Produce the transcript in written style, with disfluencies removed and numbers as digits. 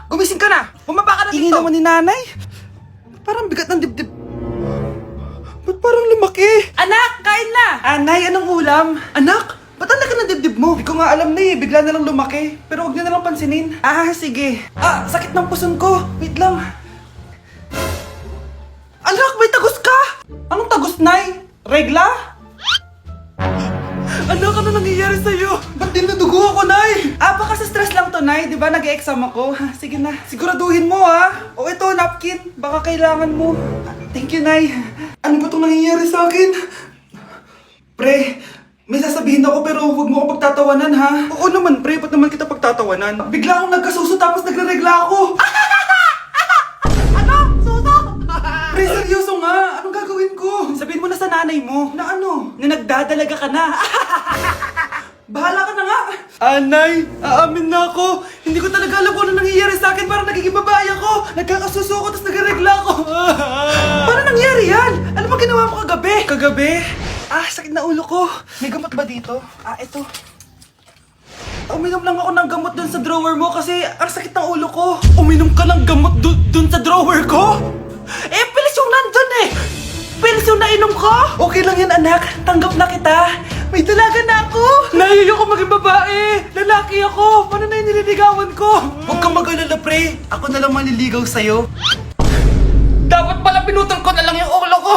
Gumising ka na! Bumaba ka na dito! Ingay naman ni nanay. Parang bigat ng dibdib. Ba't parang lumaki? Anak, kain na! Nay, anong ulam? Anak, ba't ang laki ng dibdib mo? Hindi ko nga alam na eh, bigla na lang lumaki. Pero huwag niyo na lang pansinin. Sige. Sakit ng puson ko. Wait lang. Anak, may tagos ka! Anong tagos, Nay? Regla? Anak, ano nangyayari sa'yo? Ba't dinudugo ako, Nay? Baka sa stress lang to, Nay. Di ba nag-e-exam ako? Sige na. Siguraduhin mo, ha? O ito, napkin. Baka kailangan mo. Thank you, Nay. Ano ba itong nangyayari sa akin? Pre, may sasabihin ako pero huwag mo ako pagtatawanan, ha? Oo naman, pre. Ba't naman kita pagtatawanan? Bigla akong nagkasuso tapos nagre-regla ako. Ano? Suso? Pre, seryoso nga. Anong gagawin ko? Sabihin mo na sa nanay mo. Na ano? Na nagdadalaga ka na. Bahala ka na nga. Nay, aamin na ako. Hindi ko talaga alam kung ano nangyayari sa akin. Parang nagiging babae ako. Nagkakasuso ako tapos nagre-regla ako. Paano nangyari yan? Ano ba ginawa mo kagabi? Kagabi? Sakit na ulo ko. May gamot ba dito? Ito. Uminom lang ako ng gamot dun sa drawer mo kasi ang sakit ng ulo ko. Uminom ka ng gamot dun sa drawer ko? Pilis yung nandun eh! Pilis yung nainom ko! Okay lang yan, anak. Tanggap na kita. May dalaga na ako. Nay, ayoko maging babae. Lalaki ako. Paano na yung nililigawan ko? Huwag kang mag-alala, pre. Ako na lang manliligaw sa'yo. Dapat pala pinutol ko na lang yung ulo ko!